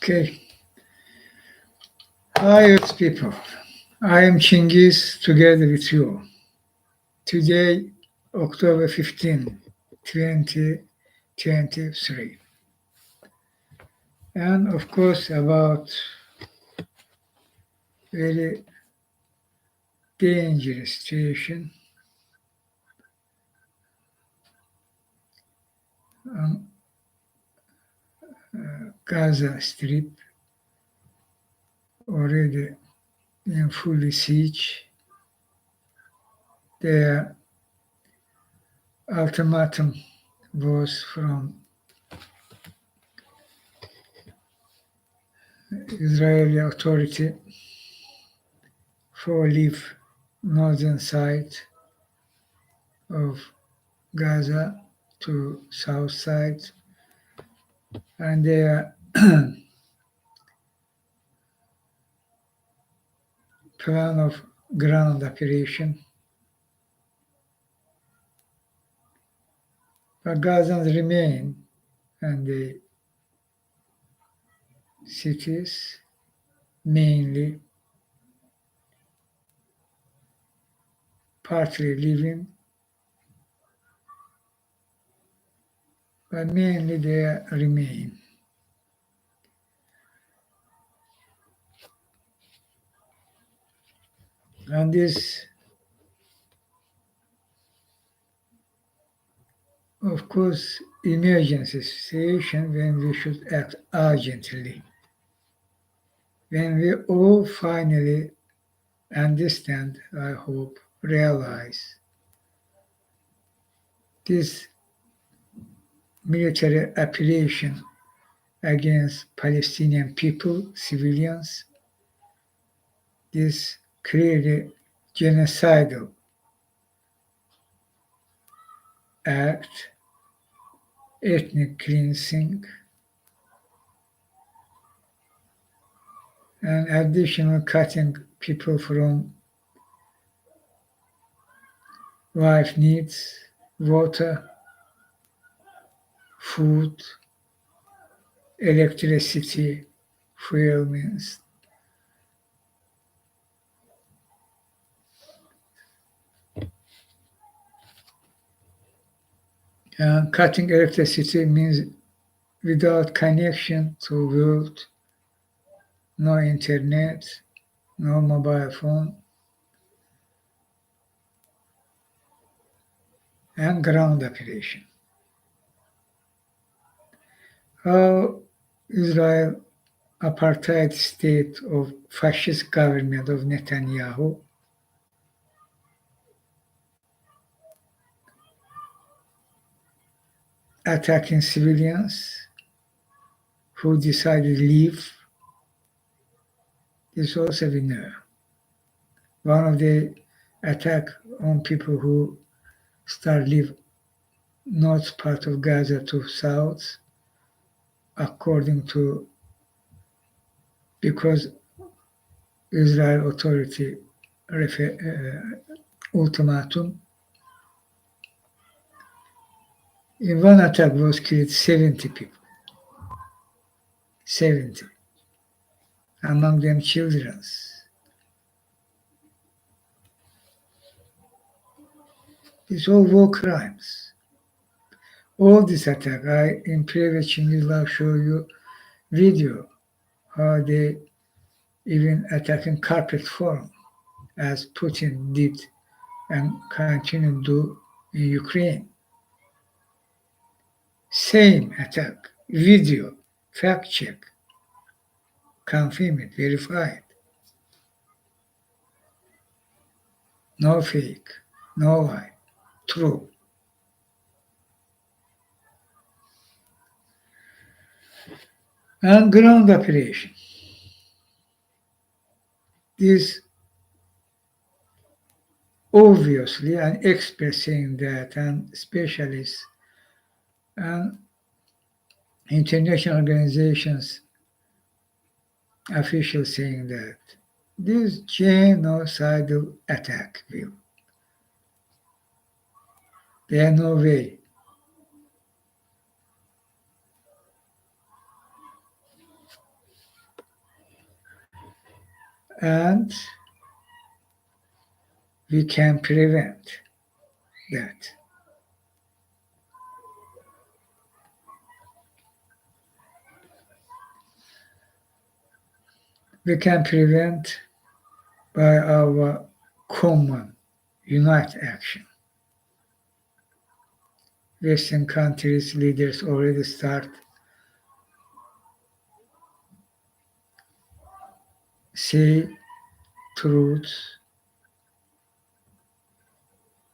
Okay. Hi, Earth people. I am Chinghiz together with you. Today, October 15, 2023. And of course, about very dangerous situation on Gaza Strip, already in full siege. The ultimatum was from Israeli authority for leave northern side of Gaza to south side, and their plan of ground operation. But Gazans remain in the cities, mainly partly living, but mainly they remain. And this, of course, emergency situation when we should act urgently. When we all finally understand, I hope, realize this military operation against Palestinian people, civilians, this clearly genocidal act, ethnic cleansing, and additional cutting people from life needs, water, food, electricity, fuel means. And cutting electricity means without connection to world, no internet, no mobile phone, and ground operation. How Israel apartheid state of fascist government of Netanyahu attacking civilians who decided to leave. This also we know. One of the attack on people who start leave north part of Gaza to south, according to because Israel authority ultimatum. In one attack was killed 70 people, 70, among them children. It's all war crimes. All this attack, I in previous Chinghiz Live show you video how they even attacking carpet forum as Putin did and continue to do in Ukraine. Same attack, video, fact check, confirm it, verified. No fake, no lie, true. And ground operation. This obviously an expert saying that and specialists and international organizations officials saying that this genocidal attack will. There no way. and we can prevent that. We can prevent by our common unite action. Western countries' leaders already start say truths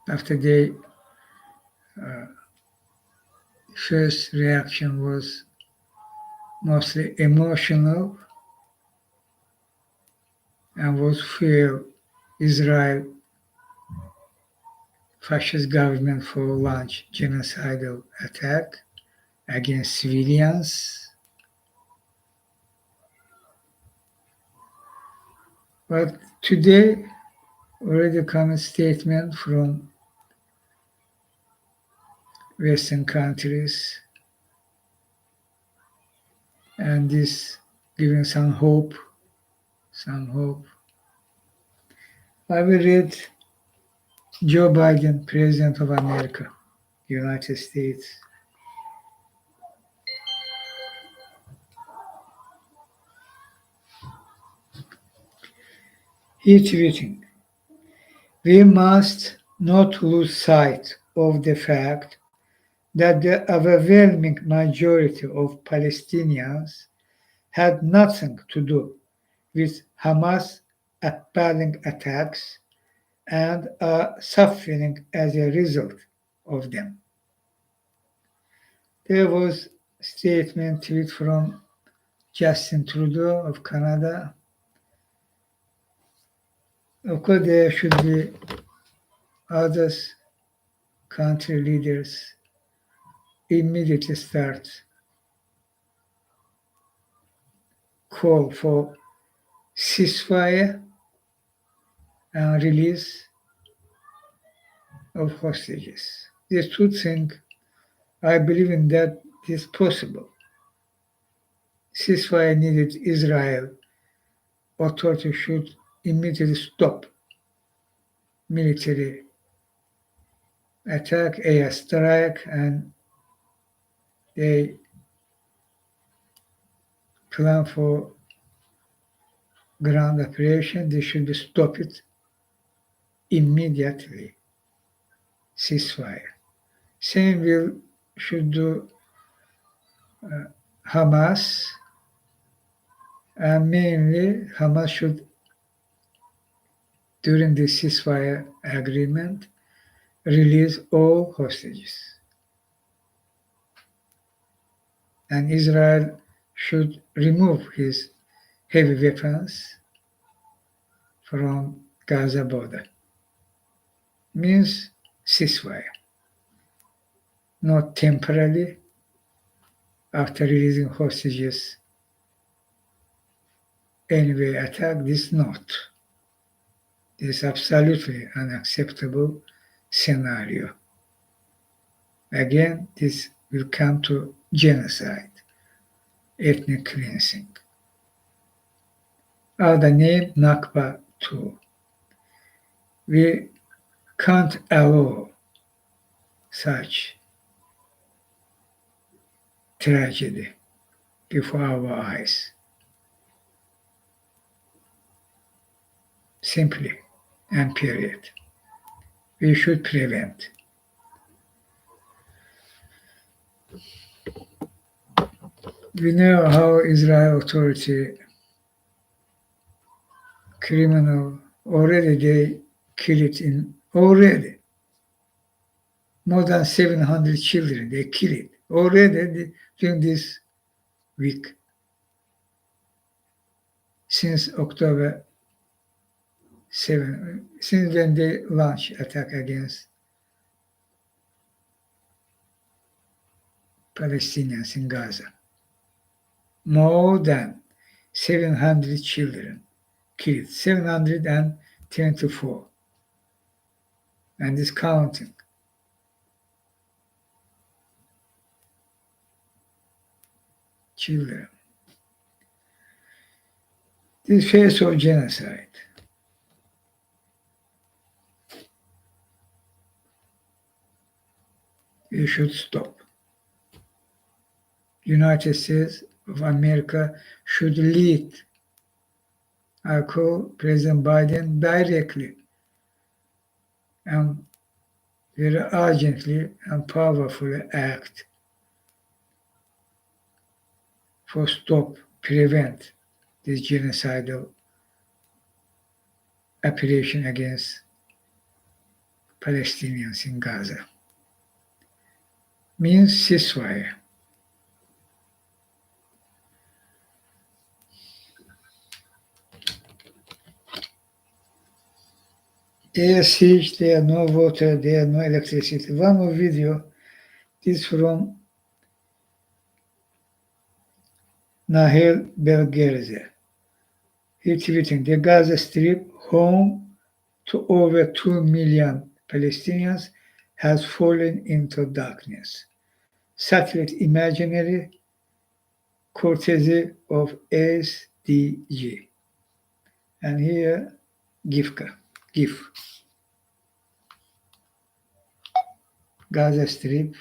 after their first reaction was mostly emotional and was fear Israel fascist government for launch genocidal attack against civilians. But today already comes a statement from Western countries and this giving some hope, some hope. I will read Joe Biden, President of America, United States. He tweeting, "We must not lose sight of the fact that the overwhelming majority of Palestinians had nothing to do with Hamas' appalling attacks and are suffering as a result of them." There was a statement tweet from Justin Trudeau of Canada. Of course, there should be others, country leaders immediately start call for ceasefire and release of hostages. These two things, I believe in that is possible. Ceasefire needed. Israel authorities should immediately stop military attack, air strike, and they plan for ground operation. They should stop it immediately. Ceasefire. Same will should do Hamas, and mainly Hamas should, during the ceasefire agreement, release all hostages. And Israel should remove his heavy weapons from Gaza border. Means ceasefire, not temporarily after releasing hostages. Anyway, attack this not. This is absolutely unacceptable scenario. Again, this will come to genocide, ethnic cleansing. The name Nakba too. We can't allow such tragedy before our eyes. Simply and period. We should prevent. We know how Israel authority criminal already they kill it in already more than 700 children they kill it already during this week since October 7 since when they launched attack against Palestinians in Gaza. More than 700 children killed, 724, and is counting. Children. The face of genocide. It should stop. United States of America should lead. I call President Biden directly and very urgently and powerfully act for stop, prevent this genocidal operation against Palestinians in Gaza. Means ceasefire. Air siege, there no water, there no electricity. One more video, this from Nahel Belgerze. He tweeting, the Gaza Strip, home to over 2 million Palestinians, has fallen into darkness. Satellite imaginary, courtesy of SDG. And here, GIF. Gaza Strip.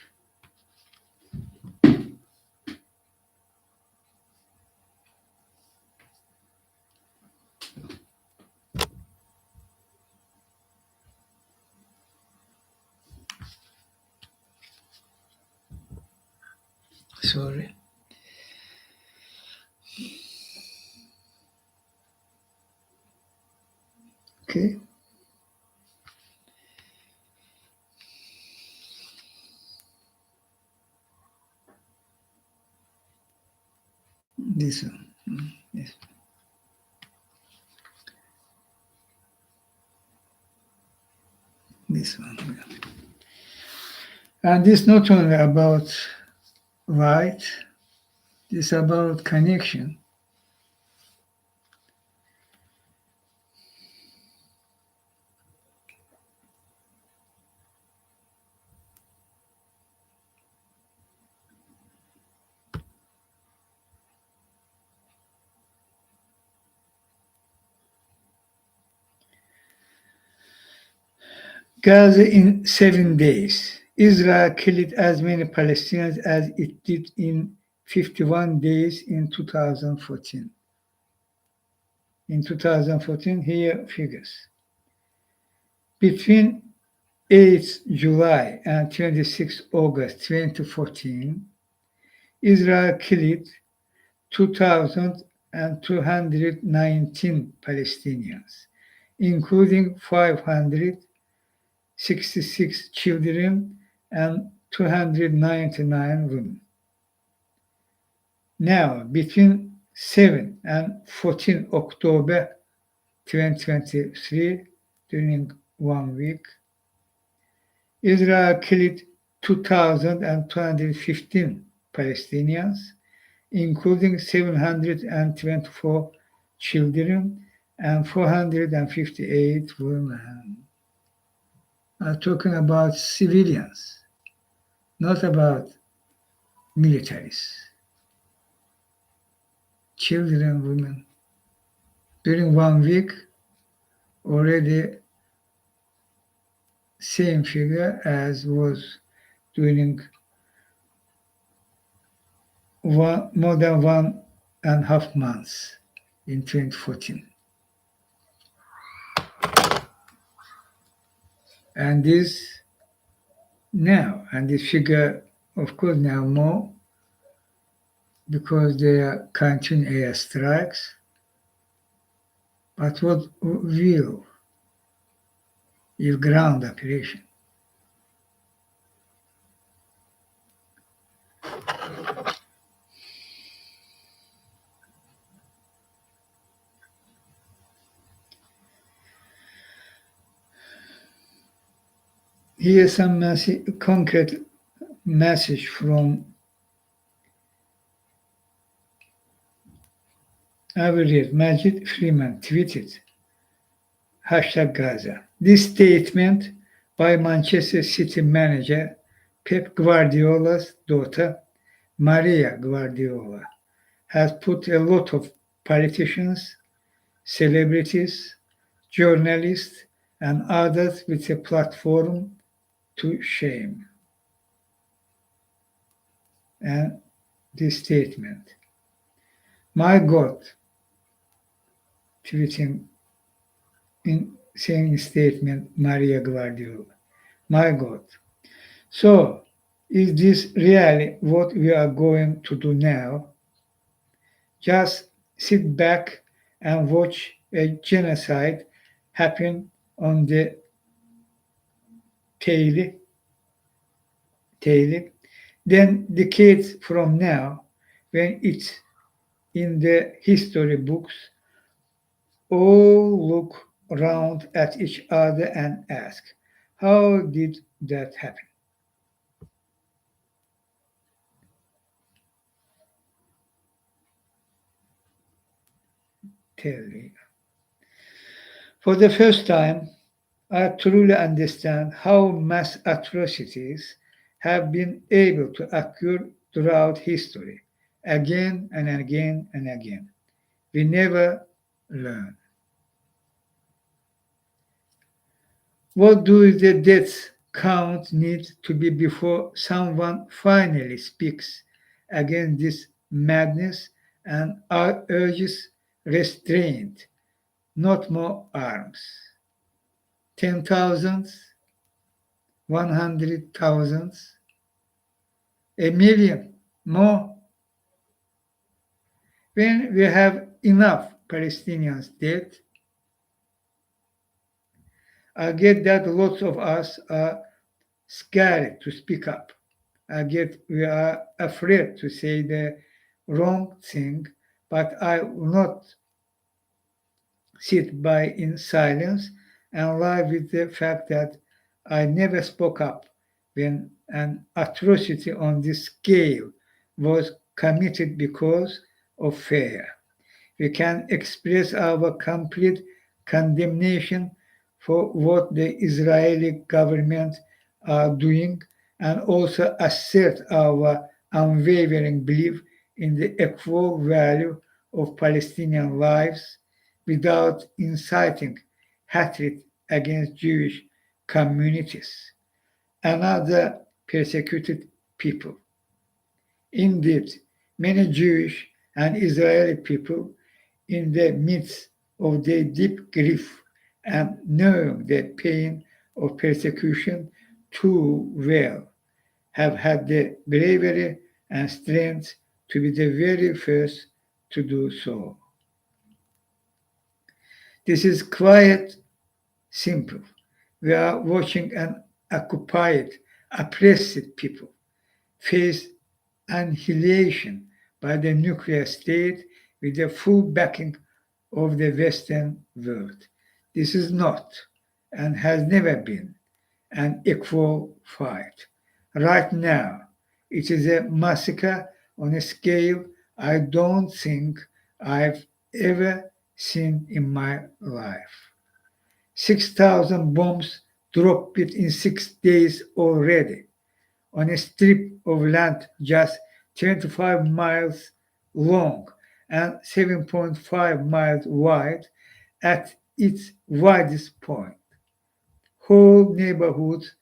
Sorry. Okay. This one. Yes. This one. And this not only about right, it's about connection. Gaza in 7 days. Israel killed as many Palestinians as it did in 51 days in 2014. In 2014, here figures. Between 8th July and 26 August 2014, Israel killed 2,219 Palestinians, including 566 children and 299 women. Now, between 7 and 14 October 2023, during 1 week, Israel killed 2,215 Palestinians, including 724 children and 458 women. I'm talking about civilians, not about militaries. Children, women. During 1 week, already same figure as was during more than 1.5 months in 2014. And this now, and this figure, of course, now more, because they are continuing air strikes. But what will is ground operation? Here's some concrete message from Average Majid Freeman tweeted, #Gaza. This statement by Manchester City manager Pep Guardiola's daughter, Maria Guardiola, has put a lot of politicians celebrities, journalists, and others with a platform to shame. And this statement, my God, tweeting in same statement, Maria Guardiola. My God. So, is this really what we are going to do now? Just sit back and watch a genocide happen on the daily, daily. Then decades from now, when it's in the history books, all look round at each other and ask, how did that happen? Tell me. For the first time, I truly understand how mass atrocities have been able to occur throughout history, again and again and again. We never learn. What do the death count need to be before someone finally speaks against this madness and urges restraint, not more arms? 10,000s, 100,000s, a million more? When we have enough Palestinians dead, I get that lots of us are scared to speak up. I get we are afraid to say the wrong thing, but I will not sit by in silence and live with the fact that I never spoke up when an atrocity on this scale was committed because of fear. We can express our complete condemnation for what the Israeli government are doing and also assert our unwavering belief in the equal value of Palestinian lives without inciting hatred against Jewish communities, another persecuted people. Indeed, many Jewish and Israeli people, in the midst of their deep grief and knowing the pain of persecution too well, have had the bravery and strength to be the very first to do so. This is quite simple. We are watching an occupied, oppressed people face annihilation by the nuclear state with the full backing of the Western world. This is not and has never been an equal fight. Right now, it is a massacre on a scale I don't think I've ever seen in my life. 6,000 bombs dropped in 6 days already on a strip of land just 25 miles long and 7.5 miles wide at its widest point. Whole neighborhoods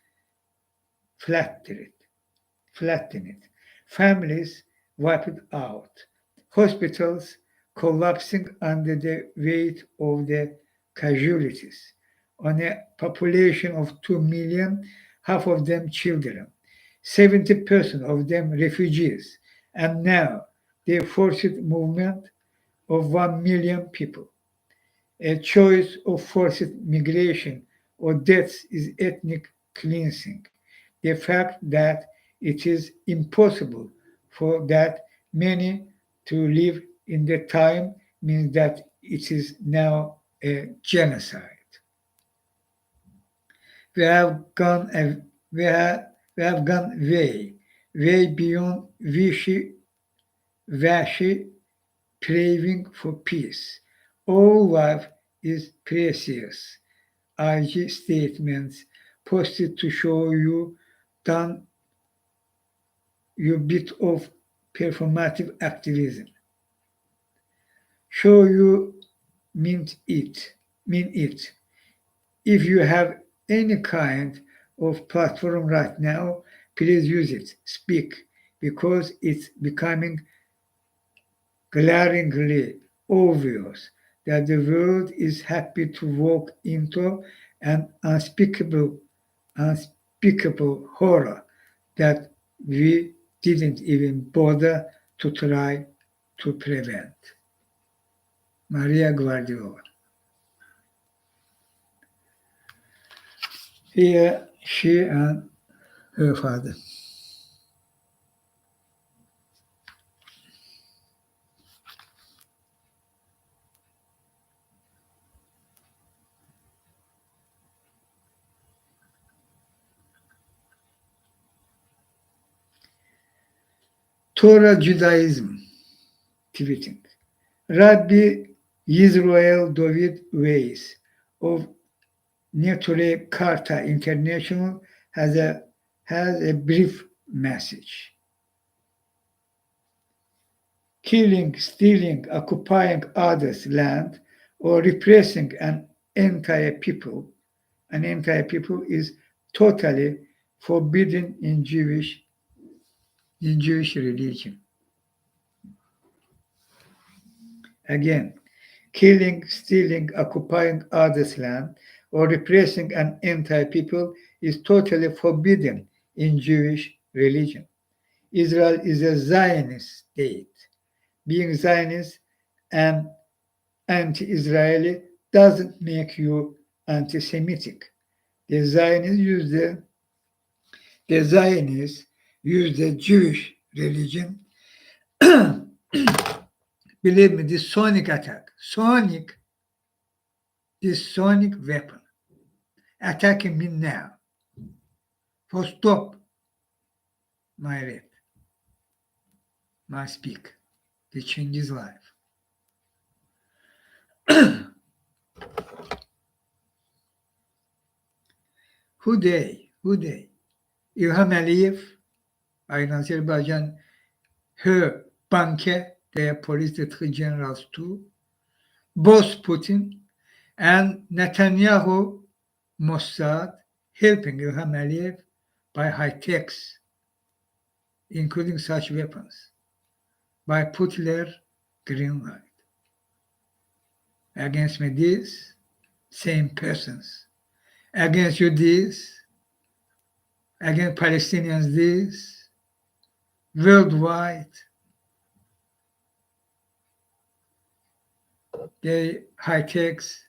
flattened, flattened. Families wiped out. Hospitals collapsing under the weight of the casualties. On a population of 2 million, half of them children, 70% of them refugees, and now the forced movement of 1 million people. A choice of forced migration or death is ethnic cleansing. The fact that it is impossible for that many to live in the time means that it is now a genocide. We have gone a, we have gone way beyond wishy craving for peace. All life is precious. IG statements posted to show you done your bit of performative activism. Show you mean it. If you have any kind of platform right now, please use it. Speak, because it's becoming glaringly obvious that the world is happy to walk into an unspeakable horror that we didn't even bother to try to prevent. Maria Guardiola. Here, she and her father. Torah Judaism tweeting. Rabbi Yisroel David Weiss of Neturei Karta International has a brief message. Killing, stealing, occupying others' land, or repressing an entire people is totally forbidden in Jewish religion. Again, killing, stealing, occupying others' land, or repressing an entire people is totally forbidden in Jewish religion. Israel is a Zionist state. Being Zionist and anti-Israeli doesn't make you anti-Semitic. The Zionists use the Jewish religion. Believe me, this sonic attack, this sonic weapon attacking me now for stop my rap, my speak, the Chinghiz life. Who they? İlham Aliyev, in Azerbaijan, her banker, their police director generals too, both Putin and Netanyahu Mossad helping İlham Aliyev by high techs, including such weapons, by Putler green light. Against me these same persons, against you these, against Palestinians these, worldwide, they high techs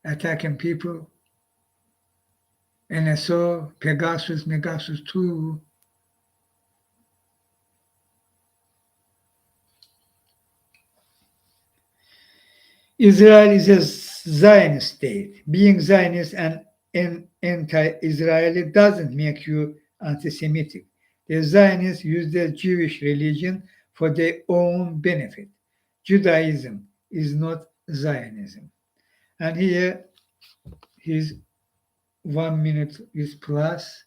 attacking people, NSO, Pegasus, Megasus 2. Israel is a Zionist state. Being Zionist and anti-Israeli doesn't make you anti-Semitic. The Zionists use their Jewish religion for their own benefit. Judaism is not Zionism. And here his 1 minute is plus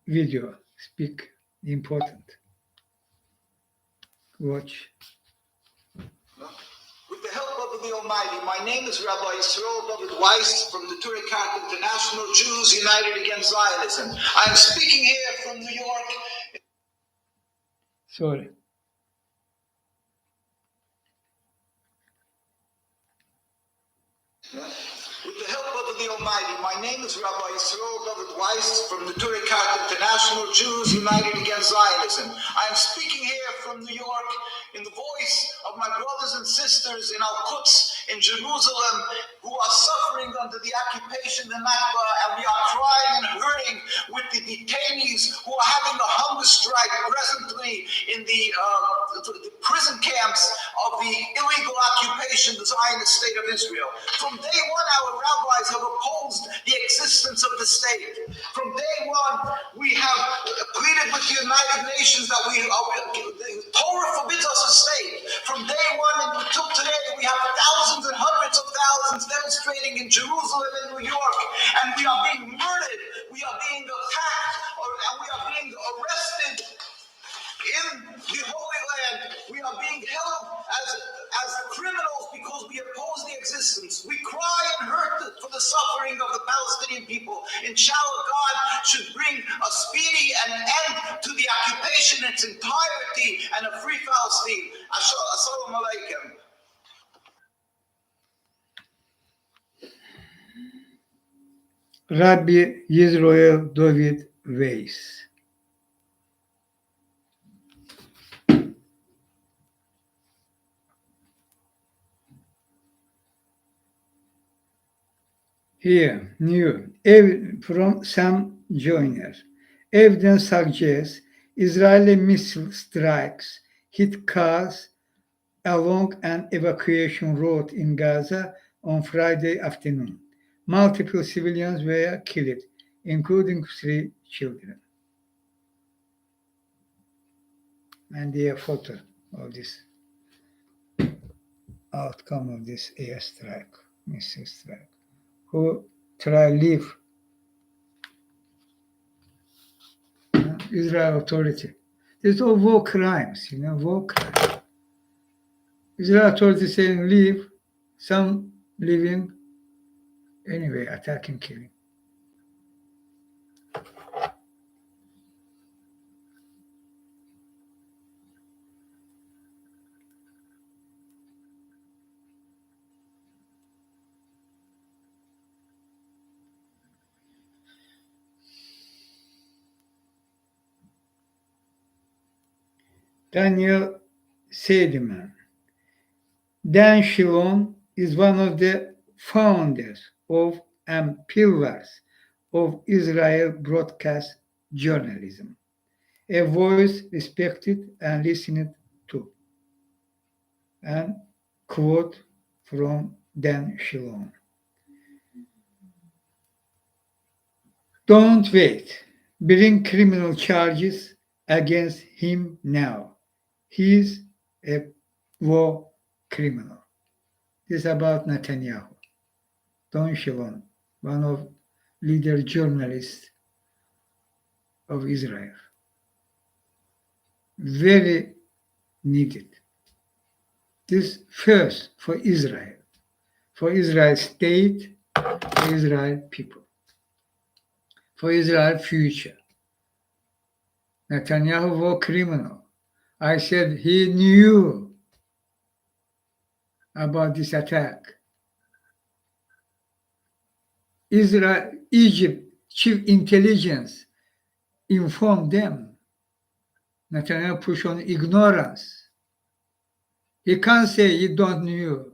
video. Speak important. Watch. With the help of the Almighty, my name is Rabbi Yisroel David Weiss from the Turek International Jews United Against Zionism. I am speaking here from New York. Sorry. With the help of the Almighty, my name is Rabbi Yisroel David Weiss from the Turek International Jews United Against Zionism. I am speaking here from New York in the voice of my brothers and sisters in Al-Quds, in Jerusalem, who are suffering under the occupation, the Nakba, and we are crying and hurting with the detainees who are having a hunger strike presently in the prison camps of the illegal occupation, the Zionist state of Israel. From day one, our rabbis have opposed the existence of the state. From day one, we have pleaded with the United Nations that the Torah forbids us a state. From day one until today, we have thousands and hundreds of thousands demonstrating in Jerusalem and New York, and we are being murdered, we are being attacked, and we are being arrested in the Holy Land. We are being held as criminals because we have Palestinian people. Inshallah, God should bring a speedy and an end to the occupation in its entirety and a free Palestine. Assalamu alaikum. Rabbi Yisroel David Weiss. Here, new, from Sam Joyner. Evidence suggests Israeli missile strikes hit cars along an evacuation route in Gaza on Friday afternoon. Multiple civilians were killed, including 3 children. And the photo of this outcome of this airstrike, missile strike. Who try leave Israel authority. There's all war crimes, war crimes. Israel authority saying leave, some leaving, anyway, attacking, killing. Daniel Sediman. Dan Shilon is one of the founders of and pillars of Israel broadcast journalism, a voice respected and listened to. And quote from Dan Shilon. Don't wait. Bring criminal charges against him now. He's a war criminal. This is about Netanyahu. Don Shilon, one of leader journalists of Israel. Very needed. This first for Israel state, for Israel people, for Israel future. Netanyahu war criminal. I said he knew about this attack. Egypt chief intelligence informed them. Netanyahu pushed on ignorance. He can't say he don't know.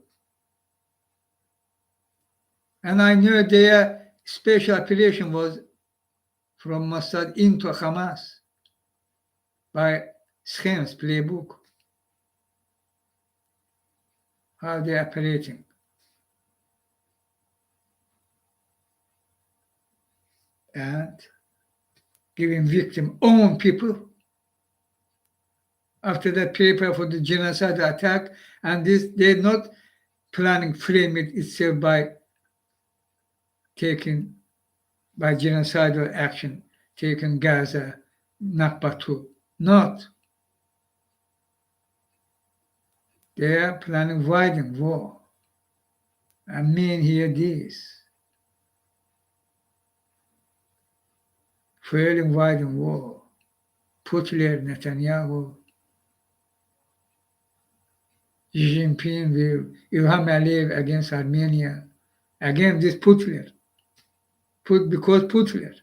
And I knew their special operation was from Mossad into Hamas by Schem's playbook. How they're operating. And giving victim own people. After that, prepare for the genocide attack, and this they're not planning frame it itself by taking by genocidal action, taking Gaza, Nakba 2. Not. They are planning widen war. I mean here this. Fueling widen war. Putler, Netanyahu, Xi Jinping will Ilham Aliyev against Armenia. Again, this Putler. Because Putler.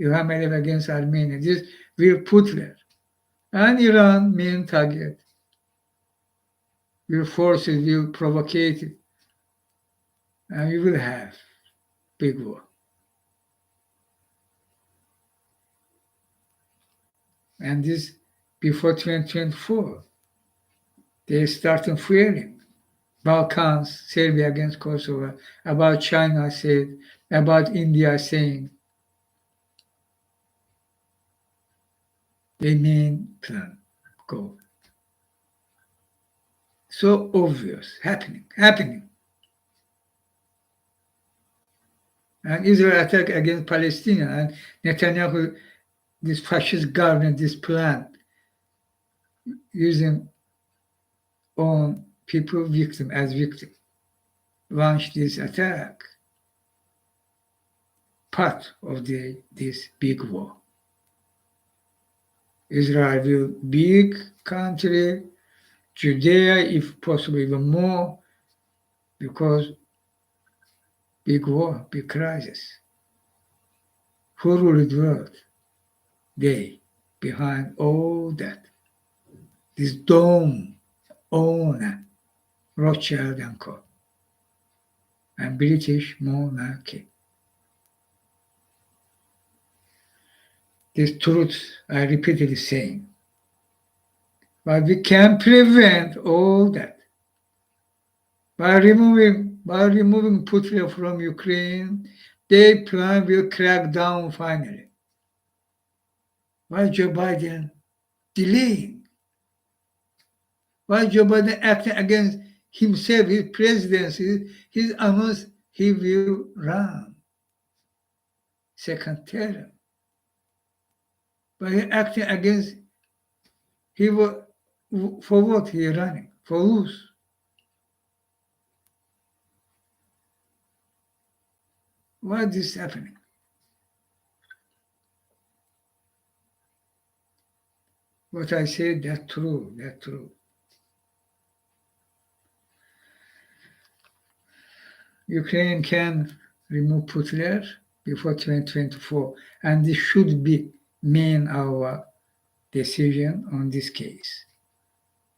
Ilham Aliyev against Armenia. This will Putler. And Iran, main target. Your forces will provocate it. And you will have big war. And this before 2024. They're starting fueling. Balkans, Serbia against Kosovo, about China said, about India saying the main plan go. So obvious, happening. And Israel attack against Palestine and Netanyahu, this fascist government, this plan, using own people as victim, launched this attack. part of this big war. Israel will big country, Judea, if possible, even more, because big war, big crisis. Who rule the world? They, behind all that. This dome owner, Rothschild and Co. and British monarchy. These truths I repeatedly saying. But we can prevent all that by removing Putin from Ukraine. Their plan will crack down finally. Why Joe Biden delaying? Why Joe Biden acting against himself, his presidency? He's announced he will run second term. But he acting against, he will, for what he running? For whose? Why is this happening? What I said, that's true, that's true. Ukraine can remove Putin before 2024, and this should be main our decision on this case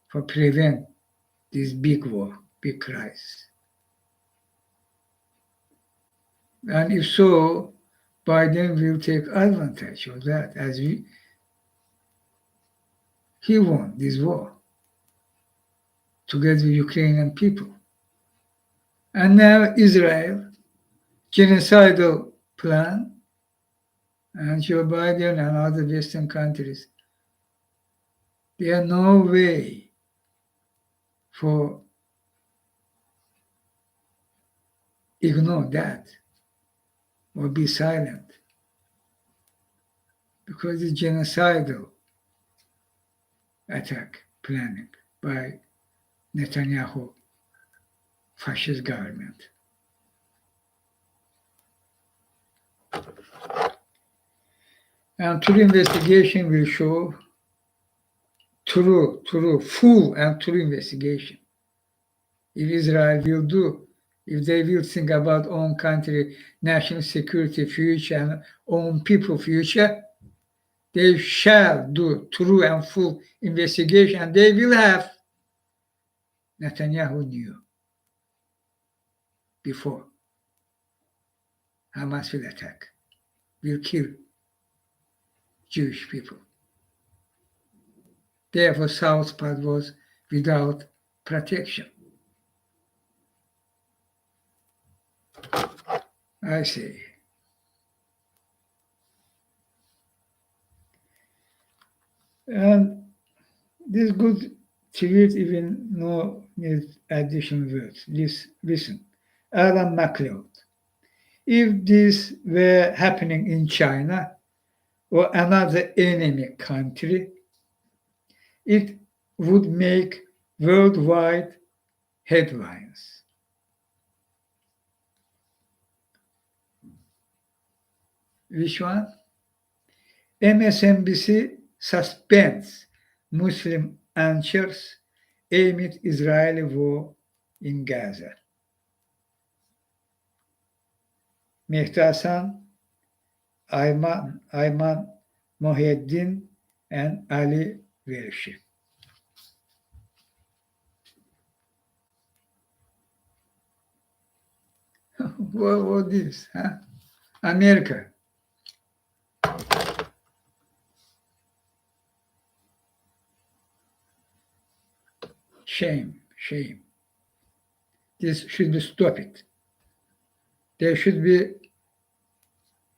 for prevent this big war, big crisis. And if so, Biden will take advantage of that as he won this war together with Ukrainian people. And now Israel, genocidal plan, and Joe Biden and other Western countries, there are no way for ignore that or be silent because it's genocidal attack planning by Netanyahu fascist government. And true investigation will show full and true investigation. If Israel will do, if they will think about own country, national security future, and own people future, they shall do true and full investigation, and they will have. Netanyahu knew before Hamas will attack, will kill Jewish people. Therefore, South part was without protection. I say. And this good tweet even no need additional words. Listen. Alan MacLeod. If this were happening in China or another enemy country, it would make worldwide headlines. Which one? MSNBC suspends Muslim anchors amid Israeli war in Gaza. Mehdi Hasan, Ayman Mohyeddin, and Ali Vershi. What this? Huh? America. Shame. This should be stopped. They should be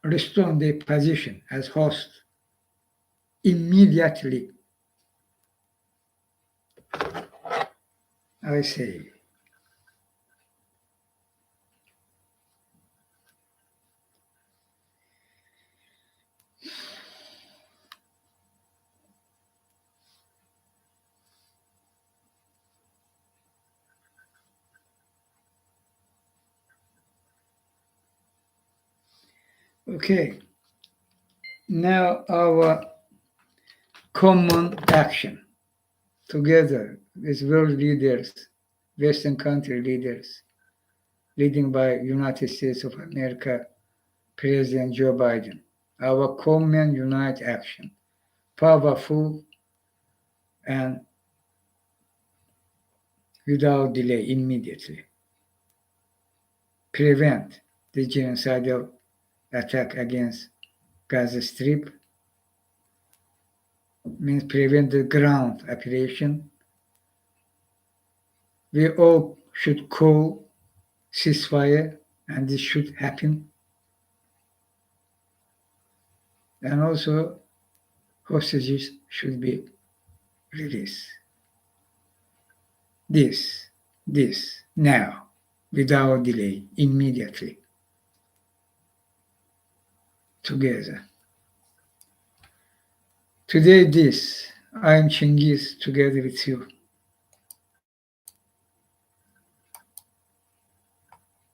restore their position as host immediately. I say. Okay, now our common action together with world leaders, Western country leaders, leading by United States of America, President Joe Biden. Our common unite action, powerful and without delay, immediately. Prevent the genocidal attack against Gaza Strip, means prevent the ground operation. We all should call ceasefire, and this should happen. And also, hostages should be released. This, now, without delay, immediately, together. Today, I am Chinghiz, together with you.